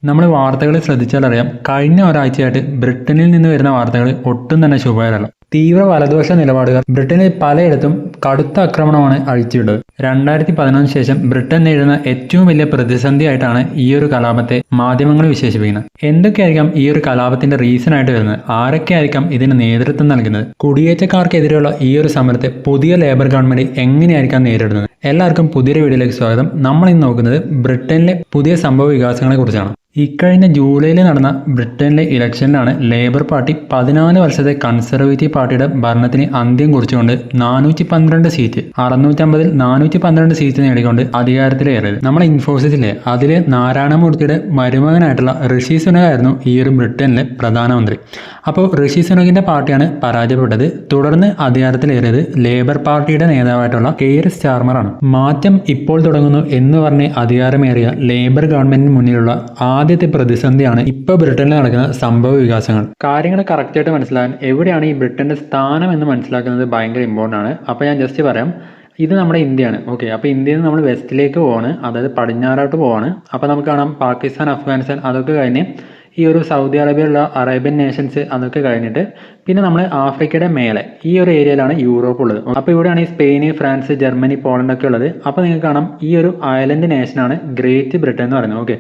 നമ്മൾ വാർത്തകൾ ശ്രദ്ധിച്ചാലറിയാം, കഴിഞ്ഞ ഒരാഴ്ചയായിട്ട് ബ്രിട്ടനിൽ നിന്ന് വരുന്ന വാർത്തകൾ ഒട്ടും തന്നെ ശുഭകരമല്ല. തീവ്ര വലതുപക്ഷ നിലപാടുകാർ ബ്രിട്ടനിൽ പലയിടത്തും കടുത്ത ആക്രമണമാണ് അഴിച്ചുവിട്ടത്. 2011 ശേഷം ബ്രിട്ടൻ നേരിടുന്ന ഏറ്റവും വലിയ പ്രതിസന്ധിയായിട്ടാണ് ഈ ഒരു കലാപത്തെ മാധ്യമങ്ങൾ വിശേഷിപ്പിക്കുന്നത്. എന്തൊക്കെയായിരിക്കാം ഈ ഒരു കലാപത്തിന്റെ റീസൺ ആയിട്ട് വരുന്നത്? ആരൊക്കെയായിരിക്കാം ഇതിന് നേതൃത്വം നൽകുന്നത്? കുടിയേറ്റക്കാർക്കെതിരെയുള്ള ഈ ഒരു സമരത്തെ പുതിയ ലേബർ ഗവൺമെന്റ് എങ്ങനെയായിരിക്കാം നേരിടുന്നത്? എല്ലാവർക്കും പുതിയൊരു വീഡിയോയിലേക്ക് സ്വാഗതം. നമ്മൾ ഇന്ന് നോക്കുന്നത് ബ്രിട്ടനിലെ പുതിയ സംഭവ വികാസങ്ങളെ കുറിച്ചാണ്. ഇക്കഴിഞ്ഞ ജൂലൈയിൽ നടന്ന ബ്രിട്ടനിലെ ഇലക്ഷനിലാണ് ലേബർ പാർട്ടി 14 വർഷത്തെ കൺസർവേറ്റീവ് പാർട്ടിയുടെ ഭരണത്തിന് അന്ത്യം കുറിച്ചുകൊണ്ട് 412 സീറ്റ് 650-ൽ 412 സീറ്റ് നേടിക്കൊണ്ട് അധികാരത്തിലേറിയത്. നമ്മളെ ഇൻഫോസിസിലെ അതിലെ നാരായണമൂർത്തിയുടെ മരുമകനായിട്ടുള്ള ഋഷി സുനക് ആയിരുന്നു ഈ ഒരു ബ്രിട്ടനിലെ പ്രധാനമന്ത്രി. അപ്പോൾ ഋഷി സുനകിന്റെ പാർട്ടിയാണ് പരാജയപ്പെട്ടത്. തുടർന്ന് അധികാരത്തിലേറിയത് ലേബർ പാർട്ടിയുടെ നേതാവായിട്ടുള്ള കെയർ സ്റ്റാർമർ ആണ്. മാറ്റം ഇപ്പോൾ തുടങ്ങുന്നു എന്ന് പറഞ്ഞ് അധികാരമേറിയ ലേബർ ഗവൺമെന്റിന് മുന്നിലുള്ള ആദ്യത്തെ പ്രതിസന്ധിയാണ് ഇപ്പോൾ ബ്രിട്ടനിൽ നടക്കുന്ന സംഭവ വികാസങ്ങൾ. കാര്യങ്ങൾ കറക്റ്റായിട്ട് മനസ്സിലാക്കാൻ എവിടെയാണ് ഈ ബ്രിട്ടന്റെ സ്ഥാനം എന്ന് മനസ്സിലാക്കുന്നത് ഭയങ്കര ഇമ്പോർട്ടൻ്റ് ആണ്. അപ്പോൾ ഞാൻ ജസ്റ്റ് പറയാം, ഇത് നമ്മുടെ ഇന്ത്യയാണ്. ഓക്കെ, അപ്പോൾ ഇന്ത്യയിൽ നിന്ന് നമ്മൾ വെസ്റ്റിലേക്ക് പോവാണ്, അതായത് പടിഞ്ഞാറോട്ട് പോവാണ്. അപ്പോൾ നമുക്ക് കാണാം പാകിസ്ഥാൻ, അഫ്ഗാനിസ്ഥാൻ അതൊക്കെ കഴിഞ്ഞ് ഈ ഒരു സൗദി അറേബ്യയിലുള്ള അറേബ്യൻ നേഷൻസ് അതൊക്കെ കഴിഞ്ഞിട്ട് പിന്നെ നമ്മൾ ആഫ്രിക്കയുടെ മേലെ ഈ ഒരു ഏരിയയിലാണ് യൂറോപ്പ് ഉള്ളത്. അപ്പോൾ ഇവിടെയാണ് ഈ സ്പെയിൻ, ഫ്രാൻസ്, ജർമ്മനി, പോളണ്ട് ഒക്കെ ഉള്ളത്. അപ്പോൾ നിങ്ങൾക്ക് കാണാം ഈ ഒരു ഐലൻഡ് നേഷനാണ് ഗ്രേറ്റ് ബ്രിട്ടൻ എന്ന് പറയുന്നത്. ഓക്കെ,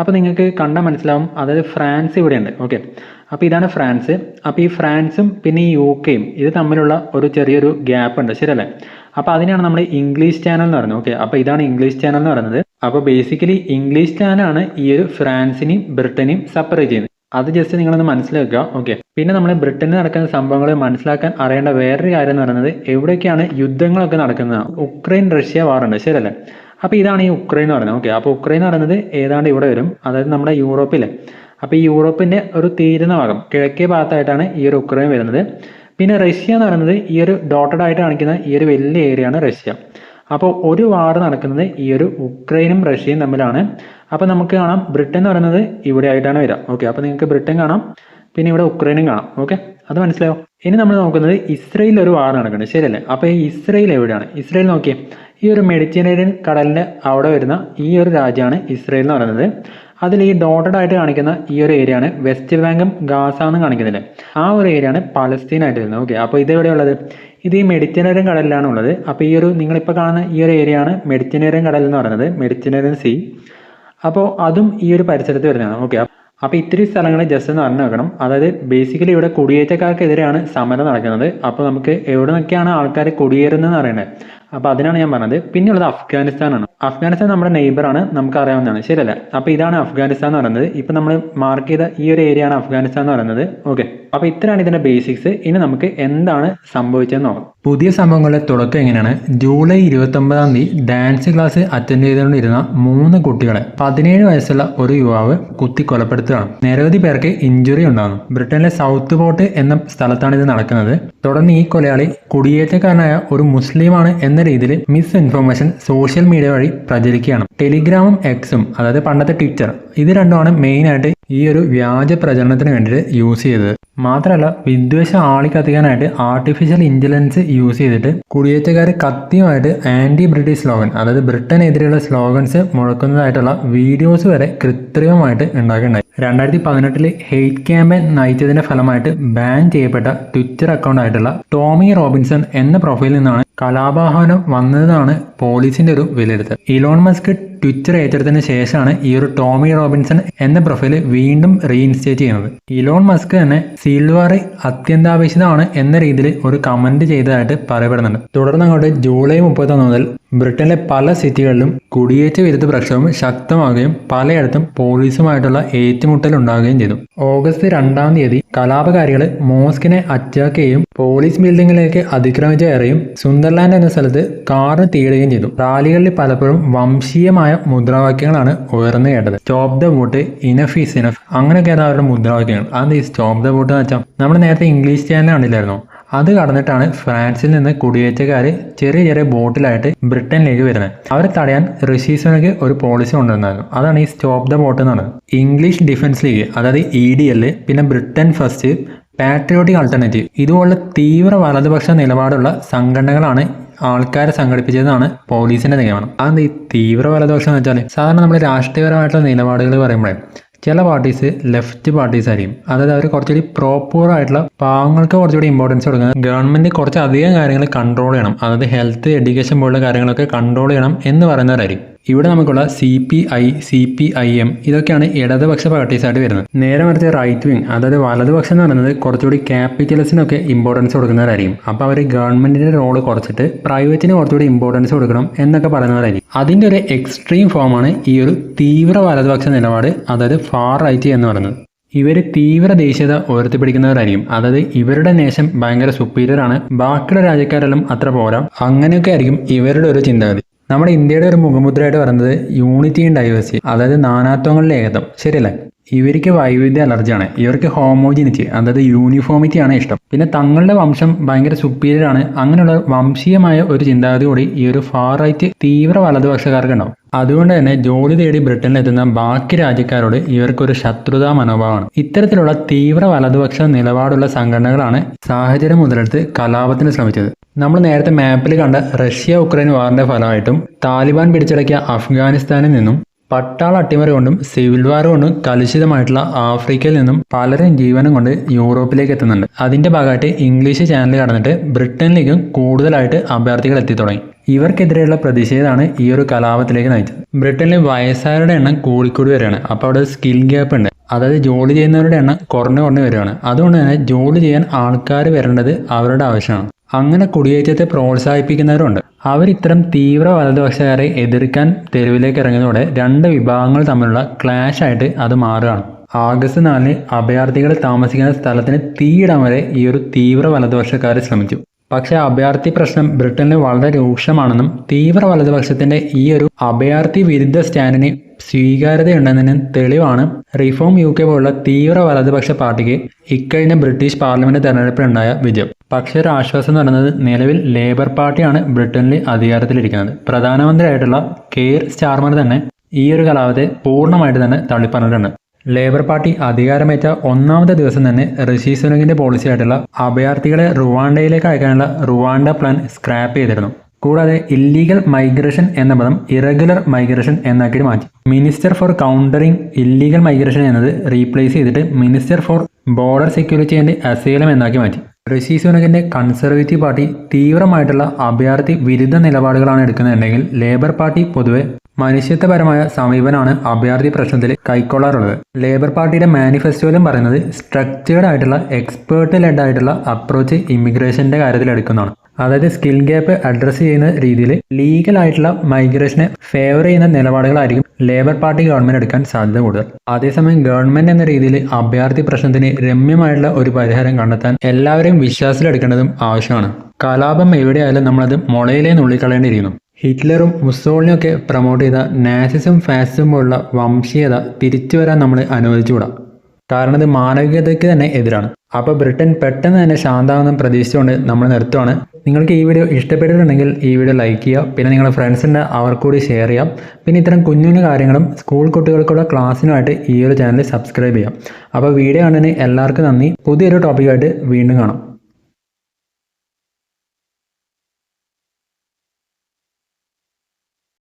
അപ്പോൾ നിങ്ങൾക്ക് കണ്ടാൽ മനസ്സിലാവും, അതായത് ഫ്രാൻസ് ഇവിടെയുണ്ട്. ഓക്കെ, അപ്പോൾ ഇതാണ് ഫ്രാൻസ്. അപ്പോൾ ഈ ഫ്രാൻസും പിന്നെ ഈ UK-യും ഇത് തമ്മിലുള്ള ഒരു ചെറിയൊരു ഗ്യാപ്പ് ഉണ്ട്, ശരിയല്ലേ? അപ്പോൾ അതിനാണ് നമ്മൾ ഇംഗ്ലീഷ് ചാനൽ എന്ന് പറയുന്നത്. ഓക്കെ, അപ്പോൾ ഇതാണ് ഇംഗ്ലീഷ് ചാനൽ എന്ന് പറയുന്നത്. അപ്പോൾ ബേസിക്കലി ഇംഗ്ലീഷ് ചാനലാണ് ഈ ഒരു ഫ്രാൻസിനെയും ബ്രിട്ടനെയും സെപ്പറേറ്റ് ചെയ്യുന്നത്. അത് ജസ്റ്റ് നിങ്ങളൊന്ന് മനസ്സിലാക്കുക. ഓക്കെ, പിന്നെ നമ്മൾ ബ്രിട്ടനിൽ നടക്കുന്ന സംഭവങ്ങൾ മനസ്സിലാക്കാൻ അറിയേണ്ട വേറൊരു കാര്യം എന്ന് പറയുന്നത് എവിടെയൊക്കെയാണ് യുദ്ധങ്ങളൊക്കെ നടക്കുന്നത്. ഉക്രൈൻ റഷ്യ വാറുണ്ട്, ശരിയല്ലേ? അപ്പോൾ ഇതാണ് ഈ ഉക്രൈൻ എന്ന് പറയുന്നത്. ഓക്കെ, അപ്പോൾ ഉക്രൈൻ എന്ന് പറയുന്നത് ഏതാണ്ട് ഇവിടെ വരും, അതായത് നമ്മുടെ യൂറോപ്പിലെ. അപ്പോൾ ഈ യൂറോപ്പിൻ്റെ ഒരു തീരുന്ന ഭാഗം കിഴക്കേ ഭാഗത്തായിട്ടാണ് ഈ ഒരു ഉക്രൈൻ വരുന്നത്. പിന്നെ റഷ്യ എന്ന് പറയുന്നത് ഈ ഒരു ഡോട്ടഡ് ആയിട്ട് കാണിക്കുന്ന ഈ ഒരു വലിയ ഏരിയയാണ് റഷ്യ. അപ്പോൾ ഒരു വാർ നടക്കുന്നത് ഈ ഒരു ഉക്രൈനും റഷ്യയും തമ്മിലാണ്. അപ്പോൾ നമുക്ക് കാണാം ബ്രിട്ടൻ എന്ന് പറയുന്നത് ഇവിടെ ആയിട്ടാണ് വരിക. ഓക്കെ, അപ്പോൾ നിങ്ങൾക്ക് ബ്രിട്ടൻ കാണാം, പിന്നെ ഇവിടെ ഉക്രൈനും കാണാം. ഓക്കെ, അത് മനസ്സിലായോ? ഇനി നമ്മൾ നോക്കുന്നത് ഇസ്രയേലിൽ ഒരു വാർ നടക്കുന്നുണ്ട്, ശരിയല്ലേ? അപ്പോൾ ഈ ഇസ്രയേൽ എവിടെയാണ്? ഇസ്രയേൽ നോക്കിയേ, ഈ ഒരു മെഡിറ്ററേനിയൻ കടലിൻ്റെ അവിടെ വരുന്ന ഈ ഒരു രാജ്യമാണ് ഇസ്രയേൽ എന്ന് പറയുന്നത്. അതിൽ ഈ ഡോട്ടഡ് ആയിട്ട് കാണിക്കുന്ന ഈ ഒരു ഏരിയയാണ് വെസ്റ്റ് ബാങ്കും ഗാസ എന്ന് കാണിക്കുന്നില്ലേ, ആ ഒരു ഏരിയയാണ് പലസ്തീൻ ആയിട്ട് വരുന്നത്. ഓക്കെ, അപ്പോൾ ഇത് എവിടെയുള്ളത്? ഇത് ഈ മെഡിറ്ററേനിയൻ കടലിലാണ് ഉള്ളത്. അപ്പോൾ ഈ ഒരു നിങ്ങളിപ്പോൾ കാണുന്ന ഈ ഒരു ഏരിയയാണ് മെഡിറ്ററേനിയൻ കടൽ എന്ന് പറയുന്നത്, മെഡിറ്ററേനിയൻ സീ. അപ്പോൾ അതും ഈ ഒരു പരിസരത്ത് വരുന്നതാണ്. ഓക്കെ, അപ്പോൾ ഇത്തിരി സ്ഥലങ്ങൾ ജസ്റ്റ് ഒന്ന് അറിഞ്ഞു വെക്കണം. അതായത് ബേസിക്കലി ഇവിടെ കുടിയേറ്റക്കാർക്കെതിരെയാണ് സമരം നടക്കുന്നത്. അപ്പോൾ നമുക്ക് എവിടെ നിന്നൊക്കെയാണ് ആൾക്കാർ കുടിയേറുന്നതെന്ന് അറിയണ്ടേ? അപ്പോൾ അതിനാണ് ഞാൻ പറഞ്ഞത്. പിന്നെയുള്ളത് അഫ്ഗാനിസ്ഥാനാണ്. അഫ്ഗാനിസ്ഥാൻ നമ്മുടെ നെയ്ബറാണ്, നമുക്ക് അറിയാവുന്നതാണ്, ശരിയല്ലേ? അപ്പോൾ ഇതാണ് അഫ്ഗാനിസ്ഥാൻ എന്ന് പറയുന്നത്. ഇപ്പം നമ്മൾ മാർക്ക് ചെയ്ത ഈ ഒരു ഏരിയയാണ് അഫ്ഗാനിസ്ഥാൻ എന്ന് പറയുന്നത്. ഓക്കെ, അപ്പോൾ ഇത്രയാണ് ഇതിൻ്റെ ബേസിക്സ്. ഇനി നമുക്ക് എന്താണ് സംഭവിച്ചതെന്ന് നോക്കാം. പുതിയ സംഭവങ്ങളുടെ തുടക്കം എങ്ങനെയാണ്? ജൂലൈ 29-ാം തീയതി ഡാൻസ് ക്ലാസ് അറ്റൻഡ് ചെയ്തുകൊണ്ടിരുന്ന 3 കുട്ടികളെ 17 വയസ്സുള്ള ഒരു യുവാവ് കുത്തി കൊലപ്പെടുത്തുകയാണ്. നിരവധി പേർക്ക് ഇഞ്ചുറി ഉണ്ടാകുന്നു. ബ്രിട്ടനിലെ സൗത്ത് പോർട്ട് എന്ന സ്ഥലത്താണ് ഇത് നടക്കുന്നത്. തുടർന്ന് ഈ കൊലയാളി കുടിയേറ്റക്കാരനായ ഒരു മുസ്ലിമാണ് എന്ന രീതിയിൽ മിസ് ഇൻഫർമേഷൻ സോഷ്യൽ മീഡിയ വഴി പ്രചരിക്കുകയാണ്. ടെലിഗ്രാമും എക്സും, അതായത് പണ്ടത്തെ ട്വിറ്റർ, ഇത് രണ്ടുമാണ് മെയിനായിട്ട് ഈ ഒരു വ്യാജ പ്രചരണത്തിന് വേണ്ടിയിട്ട് യൂസ് ചെയ്തത്. മാത്രമല്ല വിദ്വേഷം ആളിക്കത്തിക്കാനായിട്ട് ആർട്ടിഫിഷ്യൽ ഇന്റലിജൻസ് യൂസ് ചെയ്തിട്ട് കുടിയേറ്റക്കാർ കത്തിയുമായിട്ട് ആന്റി ബ്രിട്ടീഷ് സ്ലോഗൻ, അതായത് ബ്രിട്ടനെതിരെയുള്ള സ്ലോഗൻസ് മുഴക്കുന്നതായിട്ടുള്ള വീഡിയോസ് വരെ കൃത്രിമമായിട്ട് ഉണ്ടാക്കിയിട്ടുണ്ടായി. 2018 ഹെയ്റ്റ് ക്യാമ്പയിൻ നയിച്ചതിന്റെ ഫലമായിട്ട് ബാൻ ചെയ്യപ്പെട്ട ട്വിറ്റർ അക്കൗണ്ട് ആയിട്ടുള്ള ടോമി റോബിൻസൺ എന്ന പ്രൊഫൈലിൽ നിന്നാണ് കലാപാഹനം വന്നതെന്നാണ് പോലീസിന്റെ ഒരു വിലയിരുത്തൽ. ഇലോൺ മസ്ക് ട്വിറ്റർ ഏറ്റെടുത്തതിന് ശേഷമാണ് ഈ ഒരു ടോമി റോബിൻസൺ എന്ന പ്രൊഫൈൽ വീണ്ടും റീഇൻസ്റ്റേറ്റ് ചെയ്യുന്നത്. ഇലോൺ മസ്ക് തന്നെ സിൽവർ അത്യന്താപേക്ഷിതമാണ് എന്ന രീതിയിൽ ഒരു കമന്റ് ചെയ്തതായിട്ട് പറയപ്പെടുന്നുണ്ട്. തുടർന്ന് അങ്ങോട്ട് ജൂലൈ 31 മുതൽ ബ്രിട്ടനിലെ പല സിറ്റികളിലും കുടിയേറ്റ വിരുദ്ധ പ്രക്ഷോഭം ശക്തമാവുകയും പലയിടത്തും പോലീസുമായിട്ടുള്ള ഏറ്റുമുട്ടൽ ഉണ്ടാവുകയും ചെയ്തു. ഓഗസ്റ്റ് 2-ാം തീയതി കലാപകാരികൾ മോസ്കിനെ അറ്റാക്ക് ചെയ്യും, പോലീസ് ബിൽഡിങ്ങിലേക്ക് അതിക്രമിച്ച് കയറുകയും സുന്ദർലാൻഡ് എന്ന സ്ഥലത്ത് കാറിന് തീയിടുകയും ചെയ്തു. റാലികളിൽ പലപ്പോഴും വംശീയമായ മുദ്രാവാക്യങ്ങളാണ് ഉയർന്നു കേട്ടത്. Stop the vote, enough is enough, അങ്ങനെയൊക്കെയാണ് അവരുടെ മുദ്രാവാക്യങ്ങൾ. അത് ഈ സ്റ്റോപ്പ് ദ വോട്ട് എന്ന് വെച്ചാൽ നമ്മൾ നേരത്തെ ഇംഗ്ലീഷ് ചാനൽ കണ്ടില്ലായിരുന്നോ? അത് കടന്നിട്ടാണ് ഫ്രാൻസിൽ നിന്ന് കുടിയേറ്റക്കാർ ചെറിയ ചെറിയ ബോട്ടിലായിട്ട് ബ്രിട്ടനിലേക്ക് വരുന്നത്. അവരെ തടയാൻ ഋഷി സുനക് ഒരു പോളിസി കൊണ്ടുവന്നായിരുന്നു. അതാണ് ഈ സ്റ്റോപ്പ് ദ വോട്ട് എന്നാണ്. ഇംഗ്ലീഷ് ഡിഫൻസ് ലീഗ്, അതായത് EDL, പിന്നെ ബ്രിട്ടൻ ഫസ്റ്റ്, പാട്രിയോട്ടിക് ആൾട്ടർനേറ്റീവ്, ഇതുപോലുള്ള തീവ്ര വലതുപക്ഷ നിലപാടുള്ള സംഘടനകളാണ് ആൾക്കാരെ സംഘടിപ്പിച്ചതെന്നാണ് പോലീസിന്റെ നിഗമനം. അത് ഈ തീവ്ര വലതുപക്ഷം എന്ന് വെച്ചാൽ സാധാരണ നമ്മൾ രാഷ്ട്രീയപരമായിട്ടുള്ള നിലപാടുകൾ പറയുമ്പോഴേ ചില പാർട്ടീസ് ലെഫ്റ്റ് പാർട്ടീസ് ആയിരിക്കും. അതായത് അവർ കുറച്ചുകൂടി പ്രോപ്പർ ആയിട്ടുള്ള പാവങ്ങൾക്ക് കുറച്ചുകൂടി ഇമ്പോർട്ടൻസ് കൊടുക്കുന്നത്, ഗവൺമെന്റ് കുറച്ച് അധികം കാര്യങ്ങൾ കൺട്രോൾ ചെയ്യണം, അതായത് ഹെൽത്ത്, എഡ്യൂക്കേഷൻ പോലുള്ള കാര്യങ്ങളൊക്കെ കൺട്രോൾ ചെയ്യണം എന്ന് പറയുന്നവരായിരിക്കും. ഇവിടെ നമുക്കുള്ള CPI, CPIM ഇതൊക്കെയാണ് ഇടതുപക്ഷ പാർട്ടീസായിട്ട് വരുന്നത്. നേരെ മറിച്ച് റൈറ്റ് വിങ്, അതായത് വലതുപക്ഷം എന്ന് പറയുന്നത് കുറച്ചുകൂടി ക്യാപിറ്റലിസ്റ്റിനൊക്കെ ഇമ്പോർട്ടൻസ് കൊടുക്കുന്നവരായിരിക്കും. അപ്പോൾ അവർ ഗവൺമെന്റിന്റെ റോള് കുറച്ചിട്ട് പ്രൈവറ്റിന് കുറച്ചുകൂടി ഇമ്പോർട്ടൻസ് കൊടുക്കണം എന്നൊക്കെ പറയുന്നവരായിരിക്കും. അതിൻ്റെ ഒരു എക്സ്ട്രീം ഫോമാണ് ഈ ഒരു തീവ്ര വലതുപക്ഷ നിലപാട്, അതായത് ഫാർ റൈറ്റ് എന്ന് പറയുന്നത്. ഇവർ തീവ്ര ദേശീയത ഉയർത്തിപ്പിടിക്കുന്നവരായിരിക്കും. അതായത് ഇവരുടെ നേഷൻ ഭയങ്കര സുപ്പീരിയർ ആണ്, ബാക്കിയുള്ള രാജ്യക്കാരെല്ലാം അത്ര പോരാ, അങ്ങനെയൊക്കെ ആയിരിക്കും ഇവരുടെ ഒരു ചിന്താഗതി. നമ്മുടെ ഇന്ത്യയുടെ ഒരു മുഖമുദ്രയായിട്ട് പറയുന്നത് യൂണിറ്റി ആൻഡ് ഡൈവേഴ്സിറ്റി, അതായത് നാനാത്വങ്ങളിലെ ഏകത്വം. ശരിയല്ലേ? ഇവർക്ക് വൈവിധ്യ അലർജിയാണ്, ഇവർക്ക് ഹോമോജിനിറ്റി അതായത് യൂണിഫോമിറ്റി ആണ് ഇഷ്ടം. പിന്നെ തങ്ങളുടെ വംശം ഭയങ്കര സുപ്പീരിയർ ആണ്, അങ്ങനെയുള്ള വംശീയമായ ഒരു ചിന്താഗതി കൂടി ഈ ഒരു ഫാർ റൈറ്റ് തീവ്ര വലതുപക്ഷക്കാർക്ക് ഉണ്ടാവും. അതുകൊണ്ട് തന്നെ ജോലി തേടി ബ്രിട്ടനിലെത്തുന്ന ബാക്കി രാജ്യക്കാരോട് ഇവർക്കൊരു ശത്രുതാ മനോഭാവമാണ്. ഇത്തരത്തിലുള്ള തീവ്ര വലതുപക്ഷ നിലപാടുള്ള സംഘടനകളാണ് സാഹചര്യം മുതലെടുത്ത് കലാപത്തിന് ശ്രമിച്ചത്. നമ്മൾ നേരത്തെ മാപ്പിൽ കണ്ട റഷ്യ ഉക്രൈൻ വാറിന്റെ ഫലമായിട്ടും താലിബാൻ പിടിച്ചടക്കിയ അഫ്ഗാനിസ്ഥാനിൽ നിന്നും പട്ടാള അട്ടിമറി കൊണ്ടും സിവിൽ വാർ കൊണ്ടും കലുഷിതമായിട്ടുള്ള ആഫ്രിക്കയിൽ നിന്നും പലരും ജീവനും കൊണ്ട് യൂറോപ്പിലേക്ക് എത്തുന്നുണ്ട്. അതിന്റെ ഭാഗമായിട്ട് ഇംഗ്ലീഷ് ചാനൽ കടന്നിട്ട് ബ്രിട്ടനിലേക്കും കൂടുതലായിട്ട് അഭയാർത്ഥികൾ എത്തി തുടങ്ങി. ഇവർക്കെതിരെയുള്ള പ്രതിഷേധമാണ് ഈ ഒരു കലാപത്തിലേക്ക് നയിച്ചത്. ബ്രിട്ടനിൽ വയസ്സായവരുടെ എണ്ണം കൂടിക്കൂടി വരികയാണ്. അപ്പോൾ അവിടെ സ്കിൽ ഗ്യാപ്പ് ഉണ്ട്, അതായത് ജോലി ചെയ്യുന്നവരുടെ എണ്ണം കുറഞ്ഞു വരികയാണ്. അതുകൊണ്ട് തന്നെ ജോലി ചെയ്യാൻ ആൾക്കാർ വരേണ്ടത് അവരുടെ ആവശ്യമാണ്. അങ്ങനെ കുടിയേറ്റത്തെ പ്രോത്സാഹിപ്പിക്കുന്നവരുണ്ട്. അവരിത്തരം തീവ്ര വലതുപക്ഷക്കാരെ എതിർക്കാൻ തെരുവിലേക്ക് ഇറങ്ങിയതോടെ രണ്ട് വിഭാഗങ്ങൾ തമ്മിലുള്ള ക്ലാഷ് ആയിട്ട് അത് മാറുകയാണ്. ആഗസ്റ്റ് 4 അഭയാർത്ഥികൾ താമസിക്കുന്ന സ്ഥലത്തിന് തീയിടാൻ വരെ ഈ ഒരു തീവ്ര വലതുപക്ഷക്കാർ ശ്രമിച്ചു. പക്ഷേ അഭയാർത്ഥി പ്രശ്നം ബ്രിട്ടനിൽ വളരെ രൂക്ഷമാണെന്നും തീവ്ര വലതുപക്ഷത്തിന്റെ ഈ ഒരു അഭയാർത്ഥി വിരുദ്ധ സ്റ്റാൻഡിന് സ്വീകാര്യതയുണ്ടെന്നതിന് തെളിവാണ് റിഫോം UK പോലുള്ള തീവ്ര വലതുപക്ഷ പാർട്ടിക്ക് ഇക്കഴിഞ്ഞ ബ്രിട്ടീഷ് പാർലമെന്റ് തെരഞ്ഞെടുപ്പിലുണ്ടായ വിജയം. പക്ഷേ ഒരു ആശ്വാസം എന്ന് പറയുന്നത് നിലവിൽ ലേബർ പാർട്ടിയാണ് ബ്രിട്ടനിൽ അധികാരത്തിലിരിക്കുന്നത്. പ്രധാനമന്ത്രിയായിട്ടുള്ള കെയർ സ്റ്റാർമർ തന്നെ ഈ ഒരു കലാപത്തെ പൂർണ്ണമായിട്ട് തന്നെ തള്ളിപ്പറഞ്ഞിട്ടുണ്ട്. ലേബർ പാർട്ടി അധികാരമേറ്റ ഒന്നാമത്തെ ദിവസം തന്നെ ഋഷി സുനകിന്റെ പോളിസി ആയിട്ടുള്ള അഭയാർത്ഥികളെ റുവാണ്ടയിലേക്ക് അയക്കാനുള്ള റുവാണ്ട പ്ലാൻ സ്ക്രാപ്പ് ചെയ്തിരുന്നു. കൂടാതെ ഇല്ലീഗൽ മൈഗ്രേഷൻ എന്ന പദം ഇറഗുലർ മൈഗ്രേഷൻ എന്നാക്കി മാറ്റി. Minister for countering illegal migration എന്നത് റീപ്ലേസ് ചെയ്തിട്ട് minister for border security and asylum എന്നാക്കി മാറ്റി. ഋഷി സുനകിന്റെ കൺസർവേറ്റീവ് പാർട്ടി തീവ്രമായിട്ടുള്ള അഭയാർത്ഥി വിരുദ്ധ നിലപാടുകളാണ് എടുക്കുന്നതെങ്കിൽ ലേബർ പാർട്ടി പൊതുവെ മനുഷ്യത്വപരമായ സമീപനമാണ് അഭയാർത്ഥി പ്രശ്നത്തിൽ കൈക്കൊള്ളാറുള്ളത്. ലേബർ പാർട്ടിയുടെ മാനിഫെസ്റ്റോയിലും പറയുന്നത് സ്ട്രക്ചേർഡ് ആയിട്ടുള്ള എക്സ്പേർട്ട് ലെഡ് ആയിട്ടുള്ള അപ്രോച്ച് ഇമിഗ്രേഷന്റെ കാര്യത്തിൽ എടുക്കുന്നതാണ്. അതായത് സ്കിൽ ഗ്യാപ്പ് അഡ്രസ്സ് ചെയ്യുന്ന രീതിയിൽ ലീഗൽ ആയിട്ടുള്ള മൈഗ്രേഷനെ ഫേവർ ചെയ്യുന്ന നിലപാടുകളായിരിക്കും ലേബർ പാർട്ടി ഗവൺമെന്റ് എടുക്കാൻ സാധ്യത കൂടുതൽ. അതേസമയം ഗവൺമെന്റ് എന്ന രീതിയിൽ അഭയാർത്ഥി പ്രശ്നത്തിന് രമ്യമായിട്ടുള്ള ഒരു പരിഹാരം കണ്ടെത്താൻ എല്ലാവരെയും വിശ്വാസത്തിലെടുക്കേണ്ടതും ആവശ്യമാണ്. കലാപം എവിടെയായാലും നമ്മളത് മുളയിലേ നുള്ളിക്കളയേണ്ടിയിരിക്കുന്നു. ഹിറ്റ്ലറും മുസോളിനിയും ഒക്കെ പ്രൊമോട്ട് ചെയ്ത നാസിസം, ഫാസിസം പോലുള്ള വംശീയത തിരിച്ചു വരാൻ നമ്മൾ അനുവദിച്ചുകൂടാ. കാരണം ഇത് മാനവികതയ്ക്ക് തന്നെ എതിരാണ്. അപ്പോൾ ബ്രിട്ടൻ പെട്ടെന്ന് തന്നെ ശാന്തമാണെന്ന് പ്രതീക്ഷിച്ചുകൊണ്ട് നമ്മൾ നിർത്തുവാണ്. നിങ്ങൾക്ക് ഈ വീഡിയോ ഇഷ്ടപ്പെട്ടിട്ടുണ്ടെങ്കിൽ ഈ വീഡിയോ ലൈക്ക് ചെയ്യുക, പിന്നെ നിങ്ങളുടെ ഫ്രണ്ട്സിൻ്റെ അവർക്കൂടി ഷെയർ ചെയ്യാം. പിന്നെ ഇത്തരം കുഞ്ഞു കുഞ്ഞു കാര്യങ്ങളും സ്കൂൾ കുട്ടികൾക്കുള്ള ക്ലാസ്സിനുമായിട്ട് ഈ ഒരു ചാനൽ സബ്സ്ക്രൈബ് ചെയ്യാം. അപ്പോൾ വീഡിയോ കാണുന്നതിന് എല്ലാവർക്കും നന്ദി. പുതിയൊരു ടോപ്പിക്കായിട്ട് വീണ്ടും കാണാം.